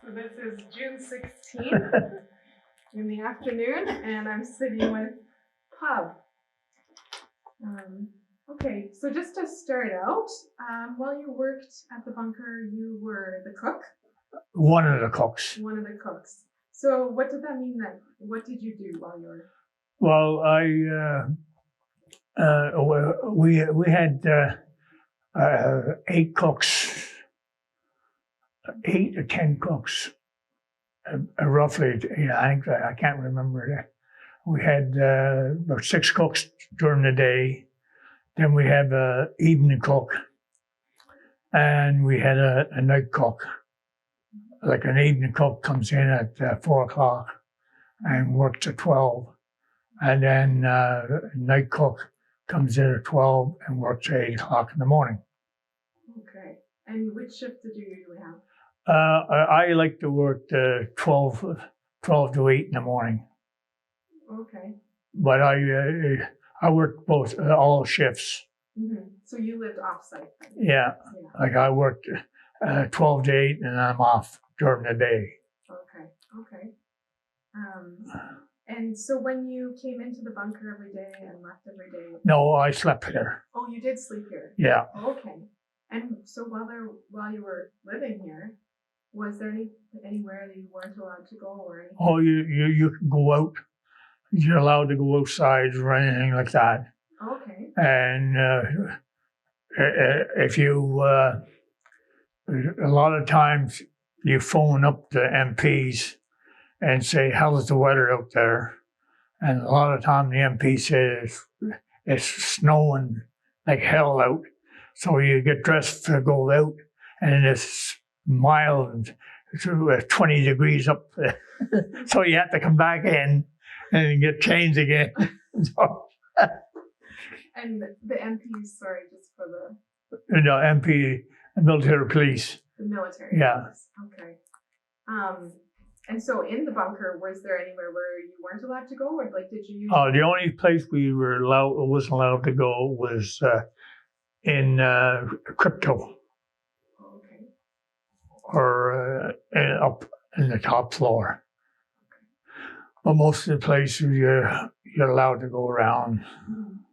So this is June 16th in the afternoon, and I'm sitting with Pub. Okay, so just to start out, while you worked at the bunker, you were the cook? One of the cooks. One of the cooks. So what did that mean then? What did you do while you were? Well, we had 8 cooks, 8 or 10 cooks, roughly. I can't remember that. We had about 6 cooks during the day. Then we had an evening cook, and we had a night cook. Like an evening cook comes in at 4 o'clock and works at 12. And then night cook comes in at 12 and works at 8 o'clock in the morning. Okay. And which shift did you usually have? I like to work 12 to 8 in the morning. Okay. But I worked both, all shifts. Mm-hmm. So you lived off-site then? Yeah. Like I worked 12 to 8 and I'm off during the day. Okay. And so when you came into the bunker every day and left every day? No, I slept here. Oh, you did sleep here? Yeah. Okay. And so while you were living here, was there anywhere that you weren't allowed to go or anything? Oh, you can go out. You're allowed to go outside or anything like that. Okay. And if you, a lot of times you phone up the MPs and say, how's the weather out there? And a lot of time the MP says it's snowing like hell out. So you get dressed to go out and it's mild, it's 20 degrees up there. So you have to come back in and get changed again. And the MPs, sorry, just for the... MP, military police. The military police. Okay. And so in the bunker, was there anywhere where you weren't allowed to go, or like did you? The only place we wasn't allowed to go was in crypto. Okay. Or up in the top floor. Okay. But most of the places you're allowed to go around. Mm-hmm.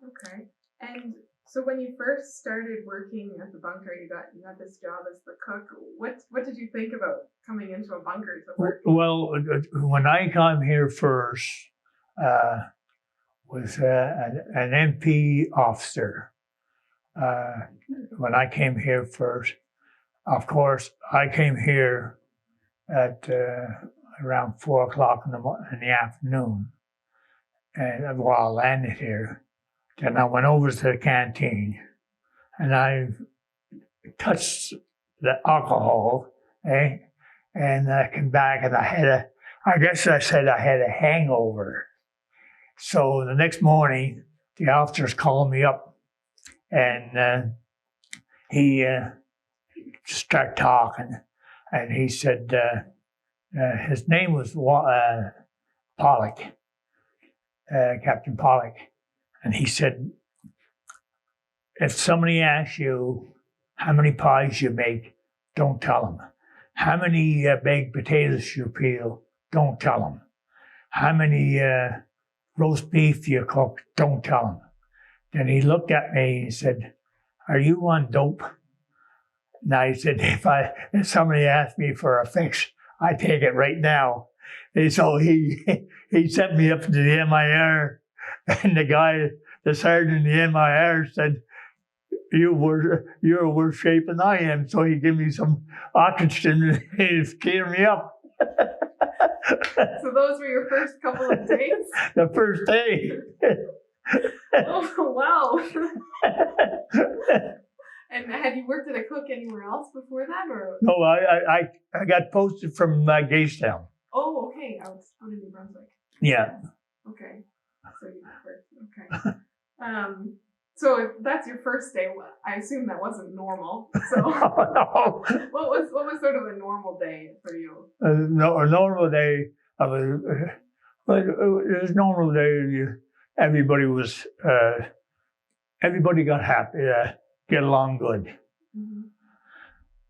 Okay. And so when you first started working at the bunker, you got this job as the cook. What did you think about coming into a bunker to work? Well, when I came here first, was an MP officer. When I came here first, of course, I came here at around 4 o'clock in the afternoon, and while I landed here. Then I went over to the canteen and I touched the alcohol, and I came back and I had a hangover. So the next morning, the officers called me up and he started talking, and he said his name was Pollock, Captain Pollock. And he said, if somebody asks you how many pies you make, don't tell them. How many baked potatoes you peel, don't tell them. How many roast beef you cook, don't tell them. Then he looked at me and said, are you on dope? Now he said, if somebody asked me for a fix, I take it right now. And so he sent me up to the MIR. And the sergeant in the MIR said, you're in worse shape than I am. So he gave me some oxygen and cheered me up. So those were your first couple of days? The first day. Oh, wow. And had you worked at a cook anywhere else before that? Or? No, I got posted from Gaystown. Oh, okay. Out in New Brunswick. Yeah. Okay. So you first, okay. So if that's your first day, I assume that wasn't normal. So no. What was sort of a normal day for you? A normal day it was a normal day. Everybody got happy, get along good. Mm-hmm.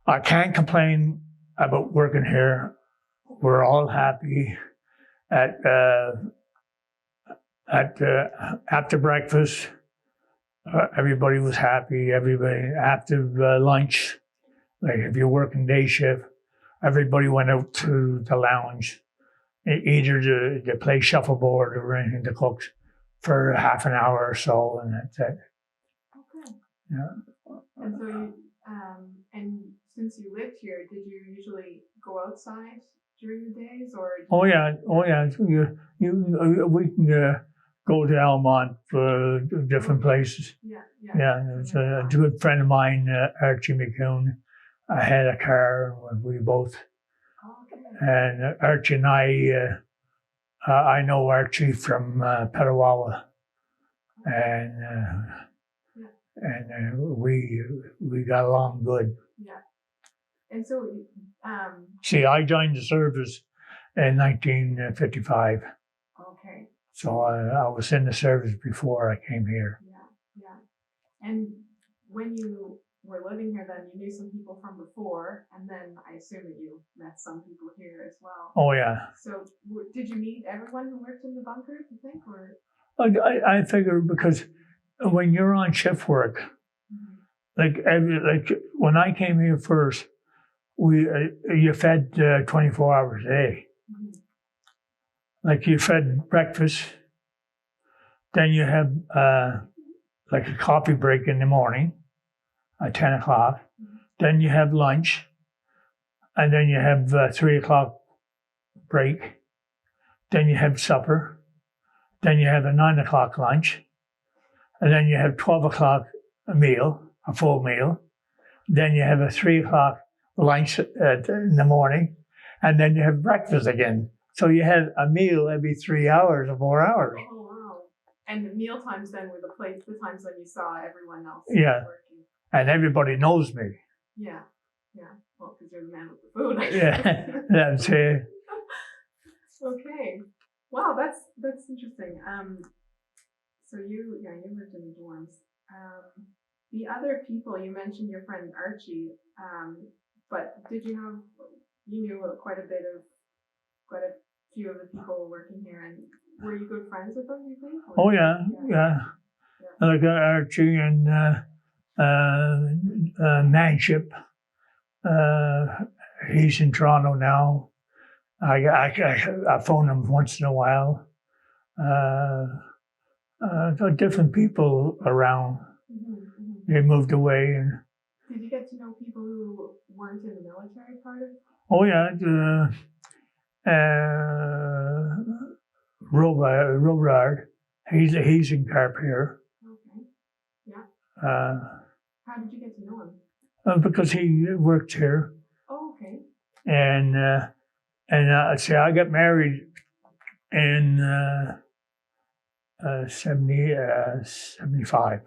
I can't complain about working here. We're all happy. After breakfast, everybody was happy. Everybody after lunch, like if you're working day shift, everybody went out to the lounge, either to play shuffleboard or anything to cook for half an hour or so, and that's it. Okay. Yeah. And so you, and since you lived here, did you usually go outside during the days, or? Oh yeah. We can go to Elmont for different places. Yeah. Yeah, it's a good friend of mine, Archie McCune. I had a car, and we both. Okay. And Archie and I know Archie from Petawawa, and we got along good. Yeah. And so, See, I joined the service in 1955. Okay. So I was in the service before I came here. Yeah. And when you were living here, then you knew some people from before, and then I assume that you met some people here as well. Oh yeah. So did you meet everyone who worked in the bunker, you think, or? I figure because when you're on shift work, like when I came here first, you fed 24 hours a day. Like you fed breakfast, then you have like a coffee break in the morning at 10 o'clock. Then you have lunch, and then you have 3 o'clock break. Then you have supper. Then you have a 9 o'clock lunch, and then you have 12 o'clock a full meal. Then you have a 3 o'clock lunch in the morning, and then you have breakfast again. So you had a meal every 3 hours or 4 hours. Oh wow! And the meal times then were the times when you saw everyone else. Yeah, working. And everybody knows me. Yeah. Well, because you're the man with the food. Yeah, that's it. Okay. Wow, that's interesting. So you lived in the dorms. The other people you mentioned, your friend Archie. But you knew quite a few of the people working here, and were you good friends with them, you think? Or? Oh yeah. Like Archie and Manship. He's in Toronto now. I phone him once in a while. Different people around. They moved away. And did you get to know people who weren't in the military part of it? Oh yeah, Robard. He's in Carp here. Okay. Yeah. How did you get to know him? Because he worked here. Oh, okay. And see, I got married in 75.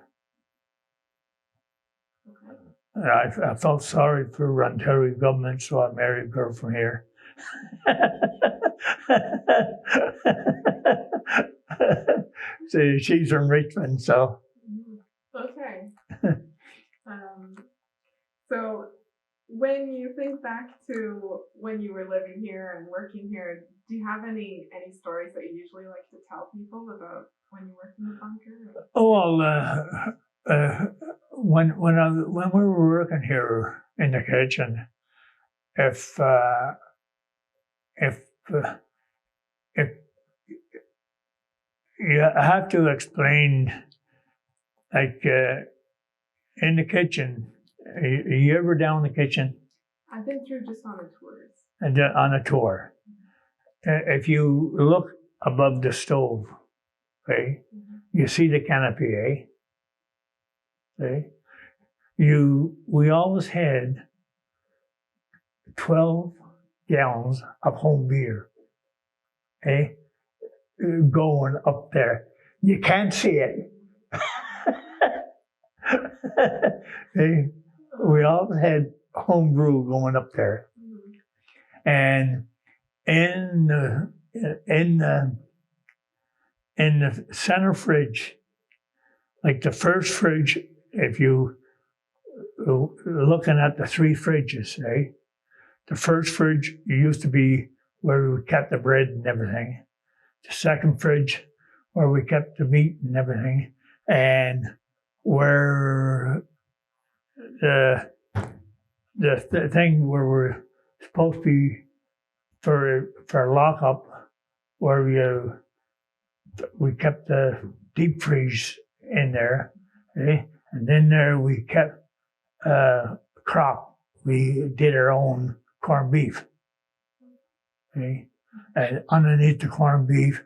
Okay. I felt sorry for Ontario government, so I married a girl from here. See, she's from Richmond, so. Okay. So when you think back to when you were living here and working here, do you have any stories that you usually like to tell people about when you worked in the bunker? Oh well, when we were working here in the kitchen, if you have to explain, like in the kitchen. Are you ever down the kitchen? I've been through just on the tours. And on a tour. If you look above the stove, okay, you see the canopy, okay? We always had 12 gallons of home beer, okay, going up there. You can't see it. Okay? We always had home brew going up there. And in the center fridge, like the first fridge, if you looking at the three fridges, The first fridge used to be where we kept the bread and everything. The second fridge where we kept the meat and everything, and where the thing where we're supposed to be for lockup, where we kept the deep freeze in there, okay? And then there we kept crop. We did our own corned beef, okay? And underneath the corned beef,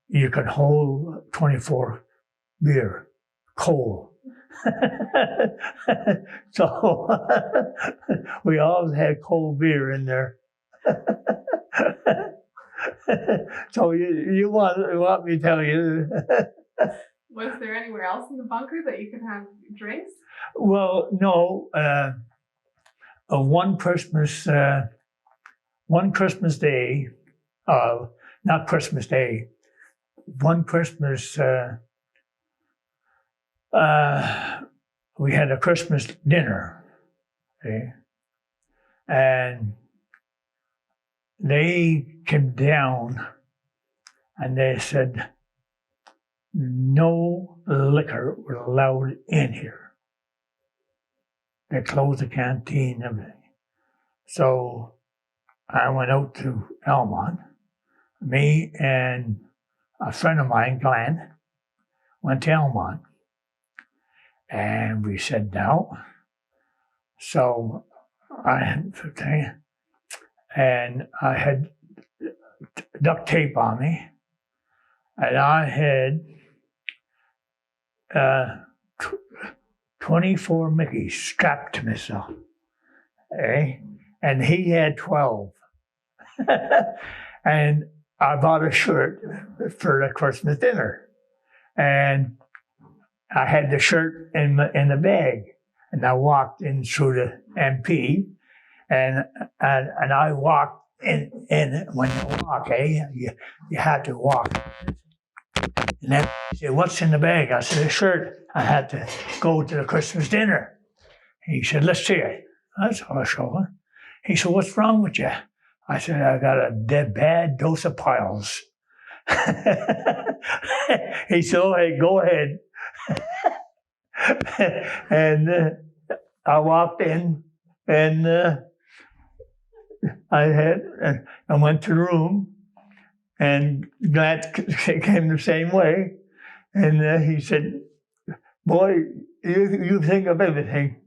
you could hold 24 beer, coal. So we always had cold beer in there. So you want me to tell you? Was there anywhere else in the bunker that you could have drinks? Well, no. One Christmas Day, not Christmas Day. One Christmas, we had a Christmas dinner, okay? And they came down and they said, no liquor was allowed in here. They closed the canteen and everything. So I went out to Elmont. Me and a friend of mine, Glenn, went to Elmont. And we sat down. So I had duct tape on me, and I had 24 Mickeys strapped to myself, eh? And he had 12. And I bought a shirt for the Christmas dinner, and I had the shirt in the bag, and I walked in through the MP, and I walked in when you walk, you had to walk. And then he said, "What's in the bag?" I said, "A shirt. I had to go to the Christmas dinner." He said, "Let's see it." That's all I showed him. He said, "What's wrong with you?" I said, "I got a bad dose of piles." He said, "Oh, hey, go ahead." And I walked in, and I went to the room, and Grant came the same way, and he said, "Boy, you think of everything."